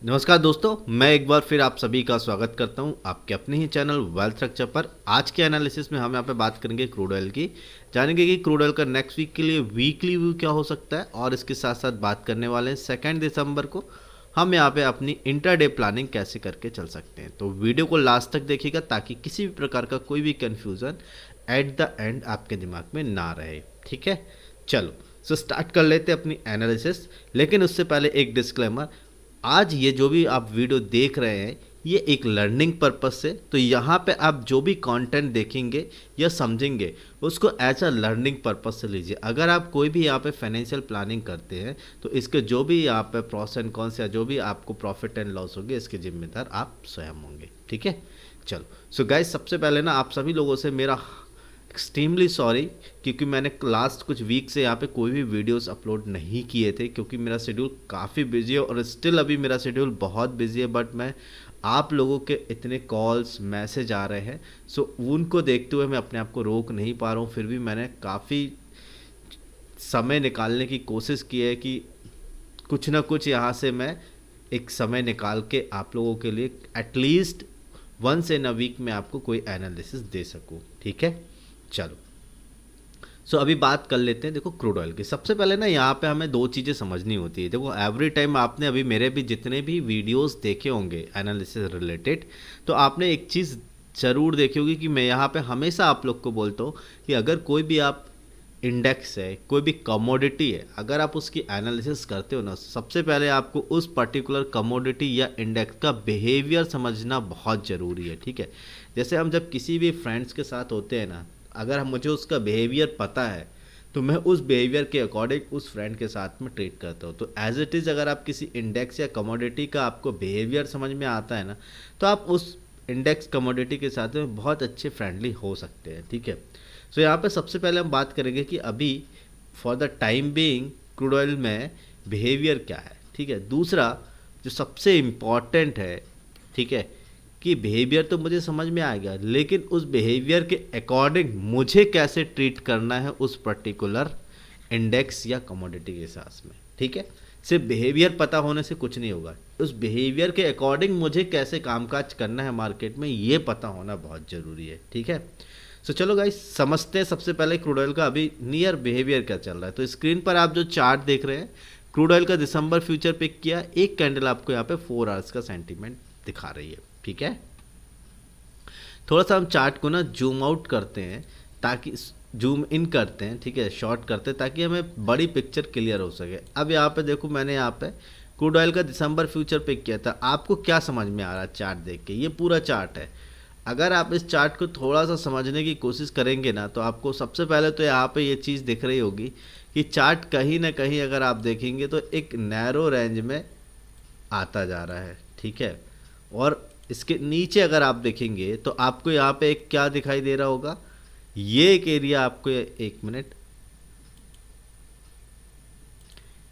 नमस्कार दोस्तों, मैं एक बार फिर आप सभी का स्वागत करता हूं आपके अपने ही चैनल वेल्थ स्ट्रक्चर पर। आज के एनालिसिस में हम यहाँ पे बात करेंगे क्रूड ऑयल की। जानेंगे कि क्रूड ऑयल का नेक्स्ट वीक के लिए वीकली व्यू क्या हो सकता है, और इसके साथ साथ बात करने वाले हैं 2 दिसंबर को हम यहाँ पे अपनी इंटरडे प्लानिंग कैसे करके चल सकते हैं। तो वीडियो को लास्ट तक देखिएगा ताकि किसी भी प्रकार का कोई भी कन्फ्यूज़न एट द एंड आपके दिमाग में ना रहे। ठीक है, चलो सो स्टार्ट कर लेते हैं अपनी एनालिसिस। लेकिन उससे पहले एक डिस्क्लेमर, आज ये जो भी आप वीडियो देख रहे हैं ये एक लर्निंग पर्पस से, तो यहाँ पे आप जो भी कंटेंट देखेंगे या समझेंगे उसको एज अ लर्निंग पर्पस से लीजिए। अगर आप कोई भी यहाँ पे फाइनेंशियल प्लानिंग करते हैं तो इसके जो भी यहाँ पे प्रॉस एंड कॉन्स या जो भी आपको प्रॉफिट एंड लॉस होंगे इसके जिम्मेदार आप स्वयं होंगे। ठीक है, चलो सो गाइस, सबसे पहले ना आप सभी लोगों से मेरा एक्सट्रीमली सॉरी, क्योंकि मैंने लास्ट कुछ वीक से यहाँ पे कोई भी वीडियोस अपलोड नहीं किए थे क्योंकि मेरा शेड्यूल काफ़ी बिजी है और स्टिल अभी मेरा शेड्यूल बहुत बिजी है। बट मैं आप लोगों के इतने कॉल्स मैसेज आ रहे हैं, सो उनको देखते हुए मैं अपने आप को रोक नहीं पा रहा हूँ। फिर भी मैंने काफ़ी समय निकालने की कोशिश की है कि कुछ ना कुछ यहाँ से मैं एक समय निकाल के आप लोगों के लिए at least once in a week में आपको कोई एनालिसिस दे सकूँ। ठीक है, चलो सो अभी बात कर लेते हैं। देखो क्रूड ऑयल की सबसे पहले ना यहाँ पे हमें दो चीज़ें समझनी होती है। देखो एवरी टाइम आपने अभी मेरे भी जितने भी वीडियोस देखे होंगे एनालिसिस रिलेटेड, तो आपने एक चीज़ ज़रूर देखी होगी कि मैं यहाँ पे हमेशा आप लोग को बोलता हूँ कि अगर कोई भी आप इंडेक्स है, कोई भी कमोडिटी है, अगर आप उसकी एनालिसिस करते हो ना, सबसे पहले आपको उस पर्टिकुलर कमोडिटी या इंडेक्स का बिहेवियर समझना बहुत ज़रूरी है। ठीक है, जैसे हम जब किसी भी फ्रेंड्स के साथ होते हैं ना, अगर मुझे उसका बिहेवियर पता है तो मैं उस बिहेवियर के अकॉर्डिंग उस फ्रेंड के साथ में ट्रीट करता हूँ। तो एज इट इज़ अगर आप किसी इंडेक्स या कमोडिटी का आपको बिहेवियर समझ में आता है ना, तो आप उस इंडेक्स कमोडिटी के साथ में बहुत अच्छे फ्रेंडली हो सकते हैं। ठीक है, सो यहाँ पे सबसे पहले हम बात करेंगे कि अभी for the time being crude oil में बिहेवियर क्या है। ठीक है, दूसरा जो सबसे इम्पॉर्टेंट है, ठीक है, कि बिहेवियर तो मुझे समझ में आ गया, लेकिन उस बिहेवियर के अकॉर्डिंग मुझे कैसे ट्रीट करना है उस पर्टिकुलर इंडेक्स या कमोडिटी के साथ में। ठीक है, सिर्फ बिहेवियर पता होने से कुछ नहीं होगा, उस बिहेवियर के अकॉर्डिंग मुझे कैसे कामकाज करना है मार्केट में ये पता होना बहुत ज़रूरी है। ठीक है, सो चलो गाइस समझते हैं सबसे पहले क्रूड ऑयल का अभी नियर बिहेवियर क्या चल रहा है। तो स्क्रीन पर आप जो चार्ट देख रहे हैं, क्रूड ऑयल का दिसंबर फ्यूचर पिक किया, एक कैंडल आपको यहाँ पे 4 आवर्स का सेंटीमेंट दिखा रही है। ठीक है, थोड़ा सा हम चार्ट को ना जूम आउट करते हैं, ताकि जूम इन करते हैं, ठीक है, शॉर्ट करते हैं ताकि हमें बड़ी पिक्चर क्लियर हो सके। अब यहाँ पे देखो, मैंने यहाँ पे क्रूड ऑयल का दिसंबर फ्यूचर पिक किया था। आपको क्या समझ में आ रहा है चार्ट देख के? ये पूरा चार्ट है। अगर आप इस चार्ट को थोड़ा सा समझने की कोशिश करेंगे ना, तो आपको सबसे पहले तो यहाँ पे ये चीज़ दिख रही होगी कि चार्ट कहीं ना कहीं अगर आप देखेंगे तो एक नैरो रेंज में आता जा रहा है। ठीक है, और इसके नीचे अगर आप देखेंगे तो आपको यहाँ पे एक क्या दिखाई दे रहा होगा, ये एक एरिया आपको, एक मिनट,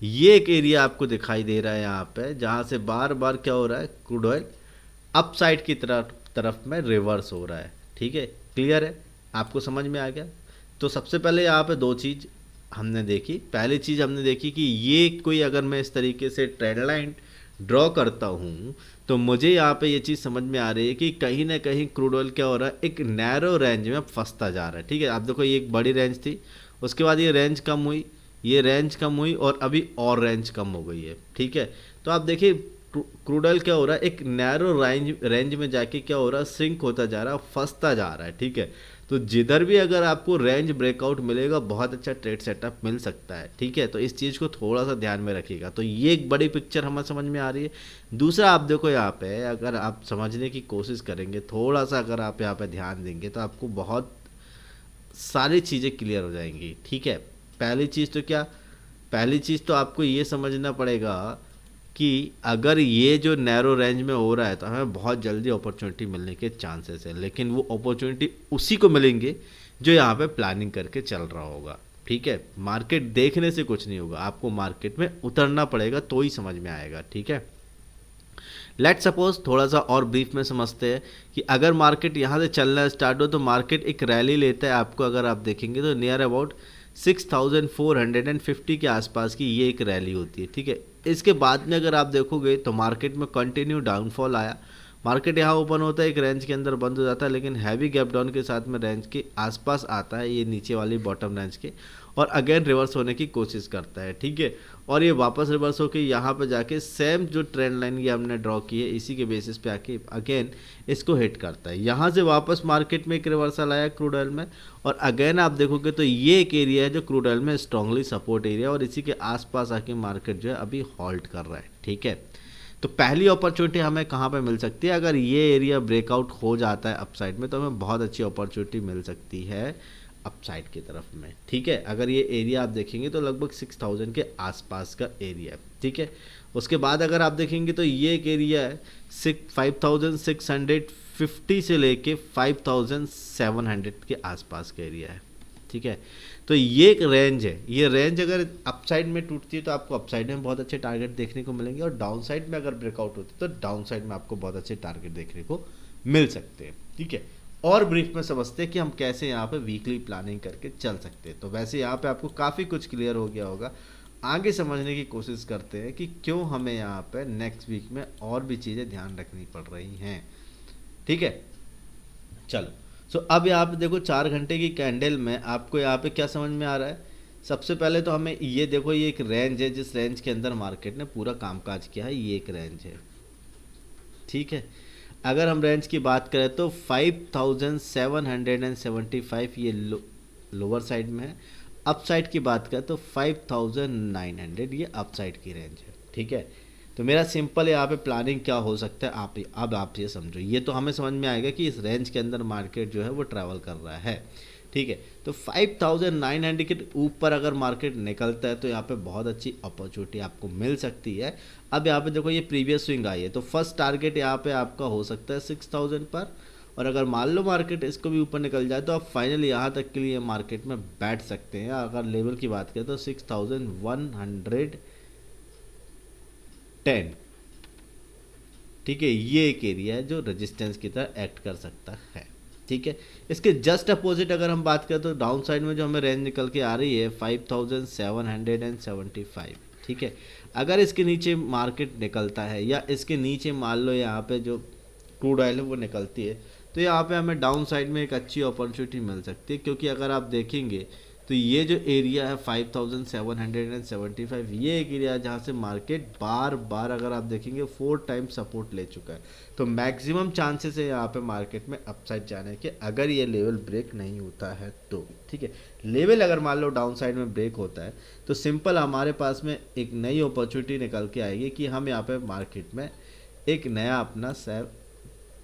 ये एक एरिया आपको दिखाई दे रहा है यहाँ पे, जहाँ से बार बार क्या हो रहा है, क्रूड ऑयल अप साइड की तरफ तरफ में रिवर्स हो रहा है। ठीक है, क्लियर है, आपको समझ में आ गया? तो सबसे पहले यहाँ पे दो चीज़ हमने देखी। पहली चीज़ हमने देखी कि ये कोई, अगर मैं इस तरीके से ट्रेंड लाइन ड्रॉ करता हूँ तो मुझे यहाँ पे ये चीज़ समझ में आ रही है कि कहीं ना कहीं क्रूड ऑयल क्या हो रहा है, एक नैरो रेंज में फंसता जा रहा है। ठीक है, आप देखो ये एक बड़ी रेंज थी, उसके बाद ये रेंज कम हुई, ये रेंज कम हुई, और अभी और रेंज कम हो गई है। ठीक है, तो आप देखिए क्रूड ऑयल क्या हो रहा है, एक नैरो रेंज में जाके क्या हो रहा है, सिंक होता जा रहा है, फंसता जा रहा है। ठीक है, तो जिधर भी अगर आपको रेंज ब्रेकआउट मिलेगा बहुत अच्छा ट्रेड सेटअप मिल सकता है। ठीक है, तो इस चीज़ को थोड़ा सा ध्यान में रखिएगा। तो ये एक बड़ी पिक्चर हमें समझ में आ रही है। दूसरा आप देखो यहाँ पे, अगर आप समझने की कोशिश करेंगे थोड़ा सा, अगर आप यहाँ पे ध्यान देंगे तो आपको बहुत सारी चीज़ें क्लियर हो जाएंगी। ठीक है, पहली चीज़ तो क्या, पहली चीज़ तो आपको ये समझना पड़ेगा कि अगर ये जो नैरो रेंज में हो रहा है तो हमें बहुत जल्दी अपॉर्चुनिटी मिलने के चांसेस है, लेकिन वो अपॉर्चुनिटी उसी को मिलेंगे जो यहाँ पे प्लानिंग करके चल रहा होगा। ठीक है, मार्केट देखने से कुछ नहीं होगा, आपको मार्केट में उतरना पड़ेगा तो ही समझ में आएगा। ठीक है, लेट सपोज थोड़ा सा और ब्रीफ में समझते हैं कि अगर मार्केट यहाँ से चलना स्टार्ट हो तो मार्केट एक रैली लेता है आपको, अगर आप देखेंगे तो नियर अबाउट 6450 के आसपास की ये एक रैली होती है। ठीक है, इसके बाद में अगर आप देखोगे तो मार्केट में कंटिन्यू डाउनफॉल आया। मार्केट यहाँ ओपन होता है, एक रेंज के अंदर बंद हो जाता है, लेकिन हैवी गैप डाउन के साथ में रेंज के आसपास आता है, ये नीचे वाली बॉटम रेंज के, और अगेन रिवर्स होने की कोशिश करता है, ठीक है। और ये वापस रिवर्स होकर यहाँ पे जाके सेम जो ट्रेंड लाइन ये हमने ड्रॉ की है इसी के बेसिस पे आके अगेन इसको हिट करता है। यहाँ से वापस मार्केट में एक रिवर्सल आया क्रूड ऑयल में, और अगेन आप देखोगे तो ये एक एरिया है जो क्रूड ऑयल में स्ट्रांगली सपोर्ट एरिया, और इसी के आसपास आके मार्केट जो है अभी हॉल्ट कर रहा है, ठीक है। तो पहली अपॉर्चुनिटी हमें कहाँ पे मिल सकती है, अगर ये एरिया ब्रेकआउट हो जाता है अपसाइड में तो हमें बहुत अच्छी अपॉर्चुनिटी मिल सकती है अपसाइड की तरफ में, ठीक है। अगर ये एरिया आप देखेंगे तो लगभग 6000 के आसपास का एरिया है, ठीक है। उसके बाद अगर आप देखेंगे तो ये एक एरिया है 5650 से लेके 5700 के आसपास का एरिया है, ठीक है। तो ये एक रेंज है, ये रेंज अगर अपसाइड में टूटती है तो आपको अपसाइड में बहुत अच्छे टारगेट देखने को मिलेंगे, और डाउन साइड में अगर ब्रेकआउट होती है तो डाउन साइड में आपको बहुत अच्छे टारगेट देखने को मिल सकते हैं, ठीक है। और ब्रीफ में समझते हैं कि हम कैसे यहाँ पे वीकली प्लानिंग करके चल सकते हैं। तो वैसे यहाँ पे आपको काफ़ी कुछ क्लियर हो गया होगा। आगे समझने की कोशिश करते हैं कि क्यों हमें यहाँ पे नेक्स्ट वीक में और भी चीज़ें ध्यान रखनी पड़ रही हैं, ठीक है। चलो, सो अब यहाँ पे देखो 4 घंटे की कैंडल में आपको यहाँ पे क्या समझ में आ रहा है। सबसे पहले तो हमें ये देखो, ये एक रेंज है जिस रेंज के अंदर मार्केट ने पूरा कामकाज किया है, ये एक रेंज है, ठीक है। अगर हम रेंज की बात करें तो 5775 ये लोअर साइड में है। अप साइड की बात करें तो 5900 ये अप साइड की रेंज है, ठीक है। तो मेरा सिंपल यहाँ पे प्लानिंग क्या हो सकता है, अब आप ये समझो, ये तो हमें समझ में आएगा कि इस रेंज के अंदर मार्केट जो है वो ट्रैवल कर रहा है, ठीक है। तो 5900 के ऊपर अगर मार्केट निकलता है तो यहाँ पे बहुत अच्छी अपॉर्चुनिटी आपको मिल सकती है। अब यहाँ पे देखो ये प्रीवियस स्विंग आई है, तो फर्स्ट टारगेट यहाँ पे आपका हो सकता है 6000 पर, और अगर मान लो मार्केट इसको भी ऊपर निकल जाए तो आप फाइनली यहाँ तक के लिए मार्केट में बैठ सकते हैं। अगर लेवल की बात करें तो 6110, ठीक है, ये एक एरिया है जो रेजिस्टेंस की तरह एक्ट कर सकता है, ठीक है। इसके जस्ट अपोजिट अगर हम बात करें तो डाउन साइड में जो हमें रेंज निकल के आ रही है 5775, ठीक है। अगर इसके नीचे मार्केट निकलता है या इसके नीचे मान लो यहाँ पे जो क्रूड ऑयल है वो निकलती है, तो यहाँ पे हमें डाउन साइड में एक अच्छी अपॉर्चुनिटी मिल सकती है, क्योंकि अगर आप देखेंगे तो ये जो एरिया है 5775, ये एक एरिया है जहाँ से मार्केट बार बार अगर आप देखेंगे 4 टाइम्स सपोर्ट ले चुका है। तो मैक्सिमम चांसेस है यहाँ पे मार्केट में अपसाइड जाने के, अगर ये लेवल ब्रेक नहीं होता है तो, ठीक है। लेवल अगर मान लो डाउन साइड में ब्रेक होता है तो सिंपल हमारे पास में एक नई अपॉर्चुनिटी निकल के आएगी कि हम यहाँ पे मार्केट में एक नया अपना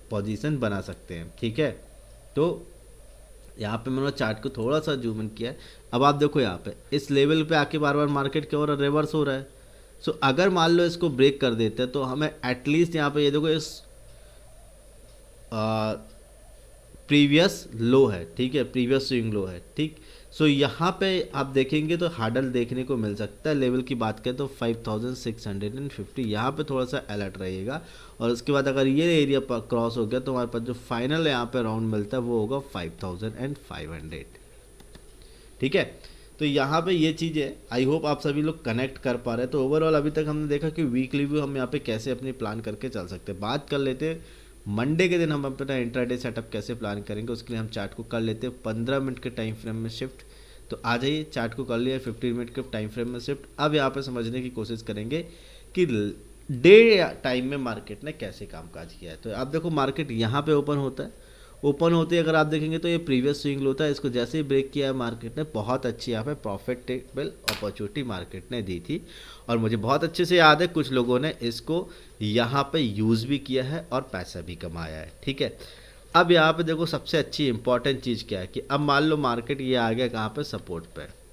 पोजीशन बना सकते हैं, ठीक है। तो यहाँ पे मैंने चार्ट को थोड़ा सा जूम इन किया है। अब आप देखो यहाँ पे इस लेवल पे आके बार बार मार्केट क्या हो रहा है, रिवर्स हो रहा है। सो अगर मान लो इसको ब्रेक कर देते हैं तो हमें एटलीस्ट यहाँ पे ये देखो इस प्रीवियस लो है, ठीक है, प्रीवियस स्विंग लो है, ठीक। सो यहाँ पे आप देखेंगे तो हार्डल देखने को मिल सकता है। लेवल की बात करें तो 5650, यहाँ पे थोड़ा सा अलर्ट रहिएगा। और उसके बाद अगर ये एरिया क्रॉस हो गया तो हमारे पास जो फाइनल यहाँ पे राउंड मिलता है वो होगा 5500, ठीक है। तो यहाँ पे ये चीज़ है, आई होप आप सभी लोग कनेक्ट कर पा रहे हैं। तो ओवरऑल अभी तक हमने देखा कि वीकली व्यू हम यहाँ पे कैसे अपनी प्लान करके चल सकते हैं। बात कर लेते हैं मंडे के दिन हम अपना इंट्राडे सेटअप कैसे प्लान करेंगे, उसके लिए हम चार्ट को कर लेते हैं 15 मिनट के टाइम फ्रेम में शिफ्ट। तो आ जाइए, चार्ट को कर लिया 15 मिनट के टाइम फ्रेम में शिफ्ट। अब यहाँ पे समझने की कोशिश करेंगे कि डे टाइम में मार्केट ने कैसे कामकाज किया है। तो आप देखो मार्केट यहाँ पे ओपन होता है, ओपन होते ही अगर आप देखेंगे तो ये प्रीवियस स्विंग लो था, इसको जैसे ही ब्रेक किया है मार्केट ने, बहुत अच्छी यहाँ पे प्रॉफिटेबल अपॉर्चुनिटी मार्केट ने दी थी। और मुझे बहुत अच्छे से याद है कुछ लोगों ने इसको यहाँ पे यूज़ भी किया है और पैसा भी कमाया है, ठीक है। अब यहाँ पे देखो सबसे अच्छी इंपॉर्टेंट चीज़ क्या है कि अब मान लो मार्केट ये आ गया कहाँ पे, सपोर्ट पे।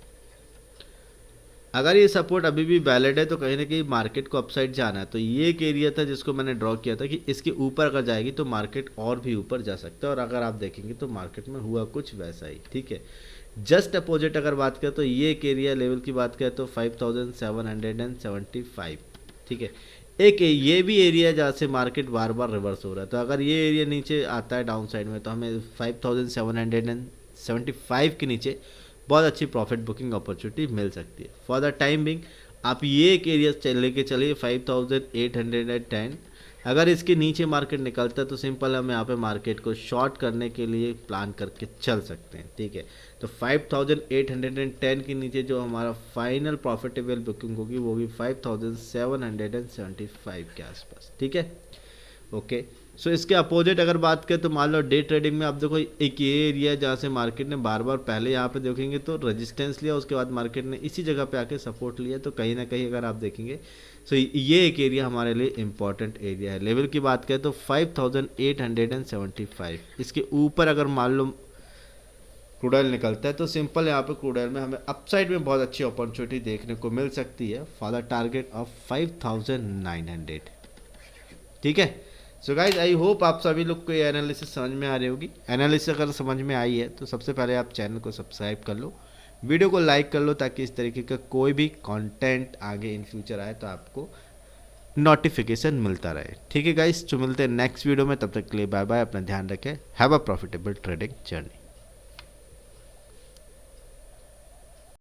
अगर ये सपोर्ट अभी भी वैलिड है तो कहीं ना कहीं मार्केट को अपसाइड जाना है। तो ये एक एरिया था जिसको मैंने ड्रॉ किया था कि इसके ऊपर अगर जाएगी तो मार्केट और भी ऊपर जा सकता है। और अगर आप देखेंगे तो मार्केट में हुआ कुछ वैसा ही, ठीक है। जस्ट अपोजिट अगर बात करें तो ये एक एरिया लेवल की बात करें तो 5775, ठीक है। एक ये भी एरिया है जहाँ से मार्केट बार बार रिवर्स हो रहा है। तो अगर ये एरिया नीचे आता है डाउन साइड में तो हमें 5775 के नीचे बहुत अच्छी प्रॉफिट बुकिंग अपॉर्चुनिटी मिल सकती है। फॉर द टाइम बिंग आप ये एक एरिया लेके चलिए 5810। अगर इसके नीचे मार्केट निकलता है तो सिंपल हम यहाँ पे मार्केट को शॉर्ट करने के लिए प्लान करके चल सकते हैं, ठीक है। तो 5810 के नीचे जो हमारा फाइनल प्रॉफिटेबल बुकिंग होगी वो भी 5775 के आसपास, ठीक है। ओके, सो इसके अपोजिट अगर बात करें तो मान लो डे ट्रेडिंग में आप देखो एक ये एरिया है जहाँ से मार्केट ने बार बार पहले यहाँ पे देखेंगे तो रेजिस्टेंस लिया, उसके बाद मार्केट ने इसी जगह पे आके सपोर्ट लिया। तो कहीं ना कहीं अगर आप देखेंगे सो ये एक एरिया हमारे लिए इंपॉर्टेंट एरिया है। लेवल की बात करें तो 5875, इसके ऊपर अगर मान लो क्रूड ऑयल निकलता है तो सिंपल यहाँ पे क्रूड ऑयल में हमें अपसाइड में बहुत अच्छी अपॉर्चुनिटी देखने को मिल सकती है फॉर द टारगेट ऑफ 5900, ठीक है। सो गाइज आई होप आप सभी लोग को ये एनालिसिस समझ में आ रही होगी। एनालिसिस अगर समझ में आई है तो सबसे पहले आप चैनल को सब्सक्राइब कर लो, वीडियो को लाइक कर लो, ताकि इस तरीके का कोई भी कंटेंट आगे इन फ्यूचर आए तो आपको नोटिफिकेशन मिलता रहे, ठीक है गाइज। तो मिलते हैं नेक्स्ट वीडियो में, तब तक के लिए बाय बाय, अपना ध्यान रखें, have a profitable trading journey.